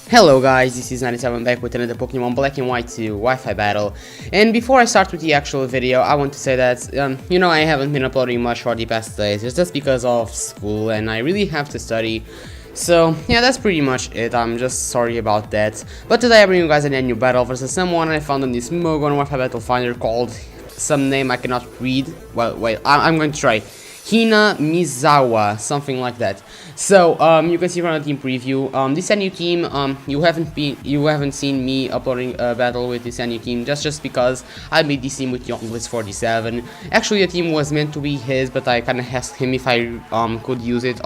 Hello guys, this is 97 back with another Pokemon Black and White 2 Wi-Fi battle. And before I start with the actual video, I want to say that, I haven't been uploading much for the past days. It's just because of school and I really have to study. So, yeah, that's pretty much it. I'm just sorry about that. But today I bring you guys a new battle versus someone I found on this Mogon Wi-Fi battle finder called some name I cannot read. Well, wait, I'm going to try. Hina Mizawa, something like that. So you can see from the team preview, this is a new team. You haven't seen me uploading a battle with this new team just because I made this team with Young Blitz 47. Actually, the team was meant to be his, but I kind of asked him if I could use it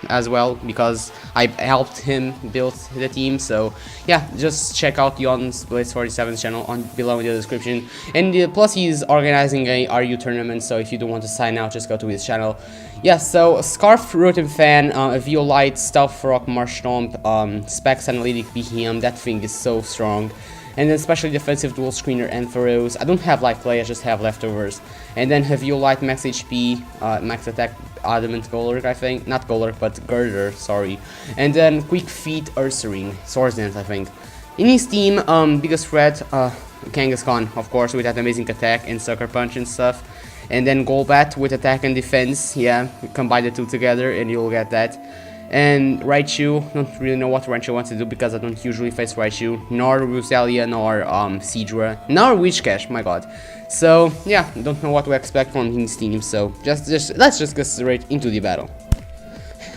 as well because I helped him build the team. So yeah, just check out Young Blitz 47's channel below in the description. And plus, he's organizing a RU tournament. So if you don't want to sign out, just go to his channel. Yeah, so Scarf Rotom Fan, a Violite, Stealth Rock, Marshtomp, Specs Analytic Beheeyem, that thing is so strong. And then Specially Defensive Dual Screener and Feroz. I don't have Life Play, I just have leftovers. And then have Violite, Max HP, Max Attack, Adamant Golurk, I think. Not Golurk, but Girder, sorry. And then Quick Feet, Ursaring, Swords Dance, I think. In his team, biggest threat, Kangaskhan, of course, with that amazing attack and Sucker Punch and stuff. And then Golbat with attack and defense, yeah, combine the two together and you'll get that. And Raichu, don't really know what Raichu wants to do because I don't usually face Raichu, nor Roselia, nor Seadra, nor Witchcash, my god. So yeah, don't know what to expect from his team, so let's just go straight into the battle.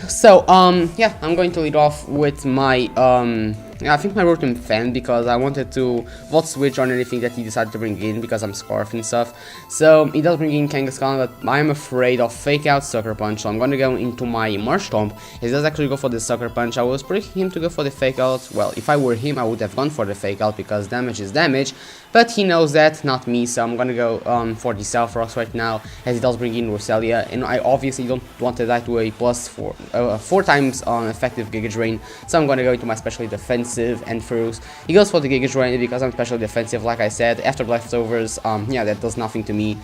So yeah, I'm going to lead off with my I think my Rotom Fan because I wanted to vote switch on anything that he decided to bring in because I'm Scarf and stuff. So he does bring in Kangaskhan, but I'm afraid of Fake Out Sucker Punch, so I'm gonna go into my Marshtomp. He does actually go for the Sucker Punch. I was predicting him to go for the Fake Out. Well, if I were him, I would have gone for the Fake Out because damage is damage, but he knows that, not me, so I'm gonna go for the Stealth Rocks right now, as he does bring in Roselia, and I obviously don't want to die to a plus 4 times effective Giga Drain, so I'm gonna go into my specially defensive and Feroz. He goes for the Giga Drain because I'm specially defensive, like I said. After leftovers, yeah, that does nothing to me.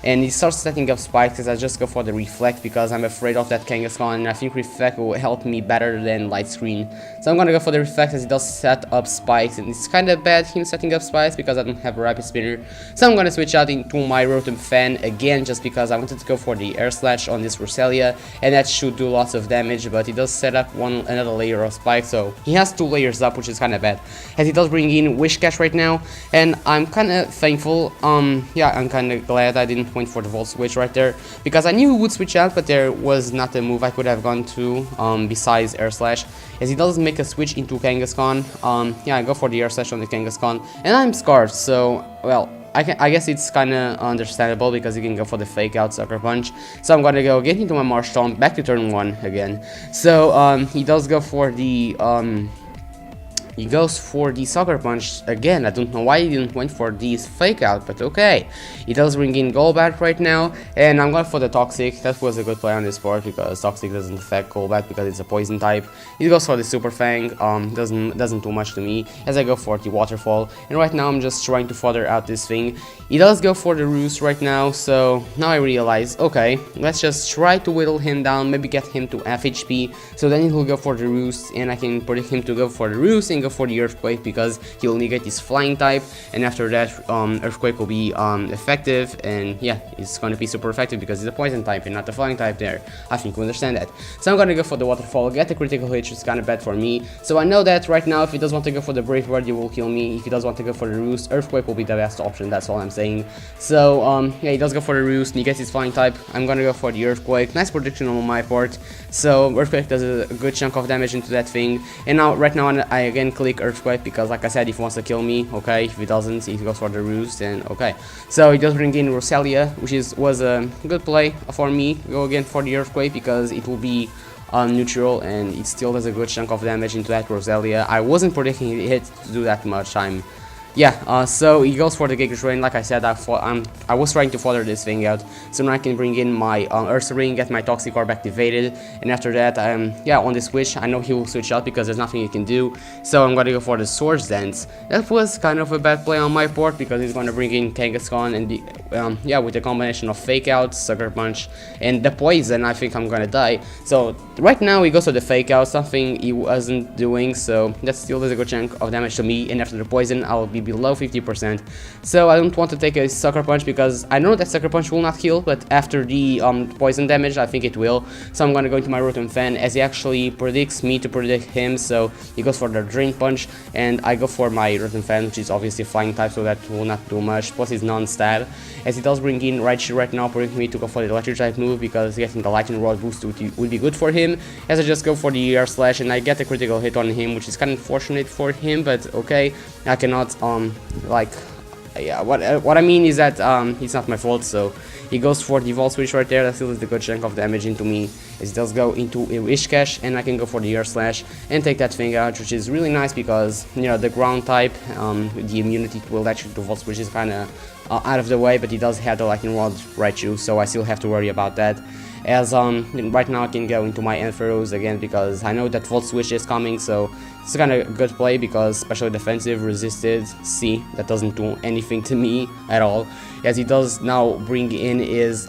And he starts setting up spikes as I just go for the Reflect because I'm afraid of that Kangaskhan, and I think Reflect will help me better than Light Screen. So I'm gonna go for the Reflect as he does set up spikes, and it's kinda bad him setting up spikes because I don't have a Rapid Spinner. So I'm gonna switch out into my Rotom Fan again just because I wanted to go for the Air Slash on this Roselia, and that should do lots of damage, but he does set up another layer of spikes, so he has 2 layers up, which is kinda bad. As he does bring in Wishcash right now, and I'm kinda thankful, yeah, I'm kinda glad I didn't went for the Volt Switch right there, because I knew he would switch out, but there was not a move I could have gone to besides Air Slash, as he does make a switch into Kangaskhan. Yeah, I go for the Air Slash on the Kangaskhan, and I'm Scarf, so, well, I guess it's kinda understandable because you can go for the Fake Out Sucker Punch. So I'm gonna go get into my Marshtomp, back to turn 1 again. So, he does go for the, he goes for the Sucker Punch again. I don't know why he didn't went for this Fake Out, but okay. He does bring in Golbat right now, and I'm going for the Toxic. That was a good play on this part because Toxic doesn't affect Golbat because it's a poison type. He goes for the Super Fang, doesn't do much to me as I go for the Waterfall. And right now I'm just trying to further out this thing. He does go for the Roost right now, so now I realize, okay, let's just try to whittle him down, maybe get him to FHP, so then he'll go for the Roost, and I can predict him to go for the Roost and go for the Earthquake because he'll negate his Flying type, and after that Earthquake will be effective, and yeah, it's going to be super effective because it's a Poison type and not the Flying type there. I think you understand that. So I'm gonna go for the Waterfall, get a critical hit, which is kind of bad for me. So I know that right now if he does want to go for the Brave Bird, he will kill me. If he does want to go for the Roost, Earthquake will be the best option, that's all I'm saying. So yeah, he does go for the Roost, negates his Flying type. I'm gonna go for the Earthquake. Nice prediction on my part. So Earthquake does a good chunk of damage into that thing, and now right now I again click Earthquake because, like I said, if he wants to kill me, okay. If he doesn't, if he goes for the Roost, then okay. So he does bring in Roselia, which was a good play for me. Go again for the Earthquake because it will be neutral and it still does a good chunk of damage into that Roselia. I wasn't predicting it to do that much. yeah, so he goes for the Giga Drain. Like I said, I was trying to further this thing out, so now I can bring in my Ursa Ring, get my Toxic Orb activated, and after that, yeah, on the switch, I know he will switch out because there's nothing he can do, so I'm gonna go for the Swords Dance. That was kind of a bad play on my part because he's gonna bring in Kangaskhan and the, yeah, with the combination of Fake Out, Sucker Punch, and the Poison, I think I'm gonna die. So right now he goes for the Fake Out, something he wasn't doing, so that still does a good chunk of damage to me, and after the Poison, I'll be below 50%. So I don't want to take a Sucker Punch because I know that Sucker Punch will not heal, but after the Poison damage, I think it will. So I'm gonna go into my Rotom Fan as he actually predicts me to predict him, so he goes for the Drain Punch, and I go for my Rotom Fan, which is obviously Flying type, so that will not do much, plus he's non-stab, as he does bring in Raichu right now, predicting me to go for the Electric type move because getting the Lightning Rod boost would be good for him, as I just go for the Air Slash, and I get a critical hit on him, which is kind of unfortunate for him, but okay, I cannot, like, yeah, what I mean is that, it's not my fault, so he goes for the Volt Switch right there. That still is a good chunk of damage into me, as he does go into a Wish Cash, and I can go for the Air Slash and take that thing out, which is really nice because, you know, the ground type, the immunity to electric to Volt Switch is kind of out of the way, but he does have the Lightning Rod Raichu, so I still have to worry about that. As right now I can go into my Ampharos again because I know that Volt Switch is coming, so it's kind of a good play because special defensive, resisted, C, that doesn't do anything to me at all. As he does now bring in is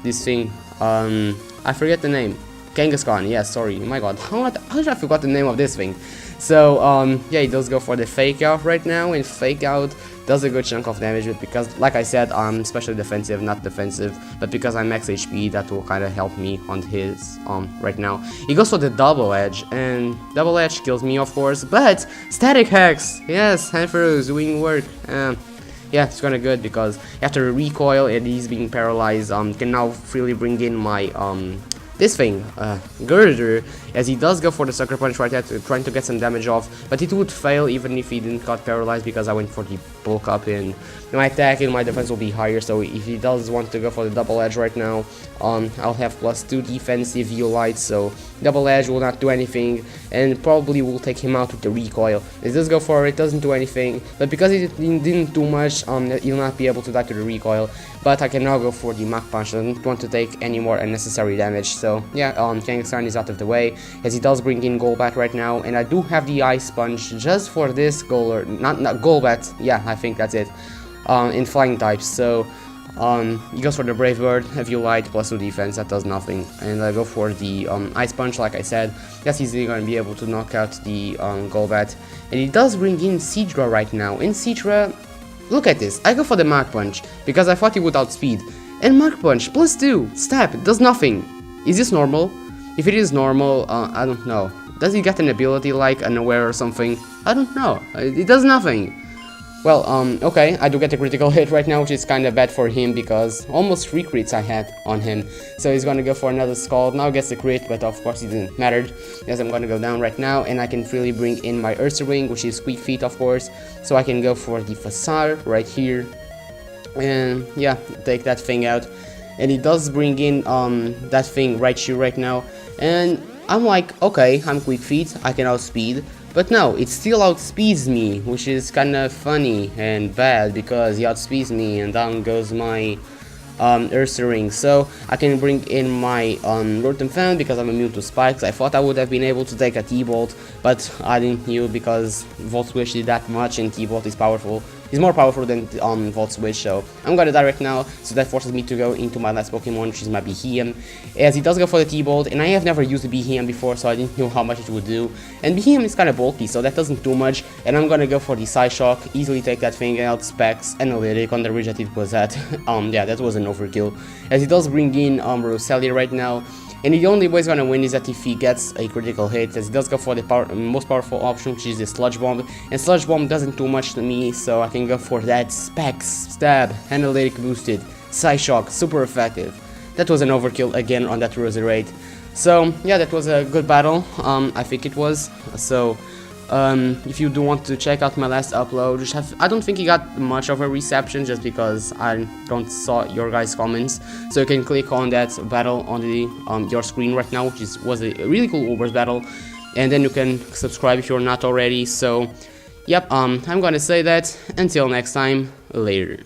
this thing, I forget the name, Kangaskhan, yeah, sorry, my god, how did I forgot the name of this thing? So yeah, he does go for the Fake Out right now, and Fake Out does a good chunk of damage, but because, like I said, I'm especially defensive, not defensive, but because I'm max HP, that will kind of help me on his, right now. He goes for the Double Edge, and Double Edge kills me, of course, but Static Hex, yes, Ampharos doing work, yeah, it's kinda good, because after a recoil and he's being paralyzed, can now freely bring in my, this thing, Girder, as he does go for the Sucker Punch right there, trying to get some damage off, but it would fail even if he didn't got paralyzed because I went for the bulk up, and my attack and my defense will be higher, so if he does want to go for the Double Edge right now, I'll have +2 defense if you light, so Double Edge will not do anything, and probably will take him out with the recoil. It does go for it, doesn't do anything, but because it didn't do much, he'll not be able to die to the recoil, but I can now go for the Mach Punch. I don't want to take any more unnecessary damage, so yeah, Kangaskhan is out of the way, as he does bring in Golbat right now, and I do have the Ice Punch just for this goal, or not Golbat, yeah, I think that's it, in Flying types, so he goes for the Brave Bird, if you light, +2 defense, that does nothing, and I go for the Ice Punch, like I said, that's easily going to be able to knock out the Golbat, and he does bring in Seadra right now, and Seadra, look at this, I go for the Mach Punch, because I thought he would outspeed, and Mach Punch, +2, stab, does nothing. Is this normal? If it is normal, I don't know. Does he get an ability like Unaware or something? I don't know, it does nothing. Well, okay, I do get a critical hit right now, which is kind of bad for him because almost 3 crits I had on him. So he's gonna go for another Scald, now gets the crit, but of course it didn't matter, as I'm gonna go down right now, and I can freely bring in my Ursa Ring, which is Quick Feet, of course, so I can go for the Fasar right here, and yeah, take that thing out. And he does bring in that thing Raichu right now, and I'm like, okay, I'm Quick Feet, I can outspeed, but no, it still outspeeds me, which is kinda funny and bad, because he outspeeds me, and down goes my Ursa Ring. So I can bring in my Rotom Fan because I'm immune to spikes. I thought I would have been able to take a T-Bolt, but I didn't knew because Volt Switch did that much, and T-Bolt is powerful. He's more powerful than Volt Switch, so I'm gonna die right now, so that forces me to go into my last Pokemon, which is my Beheeyem, as he does go for the T-Bolt, and I have never used the Beheeyem before, so I didn't know how much it would do, and Beheeyem is kinda bulky, so that doesn't do much, and I'm gonna go for the Psyshock, easily take that thing out, Specs, Analytic on the ridge that it was at. Yeah, that was an overkill, as he does bring in Roselia right now, and the only way he's gonna win is that if he gets a critical hit, as he does go for the most powerful option, which is the Sludge Bomb, and Sludge Bomb doesn't do much to me, so I can go for that Specs, Stab, Analytic boosted, Psyshock, super effective. That was an overkill again on that Roserade. So yeah, that was a good battle, I think it was. So if you do want to check out my last upload, I don't think it got much of a reception just because I don't saw your guys' comments, so you can click on that battle on the your screen right now, which was a really cool Ubers battle, and then you can subscribe if you're not already. So Yep, I'm gonna say that. Until next time, later.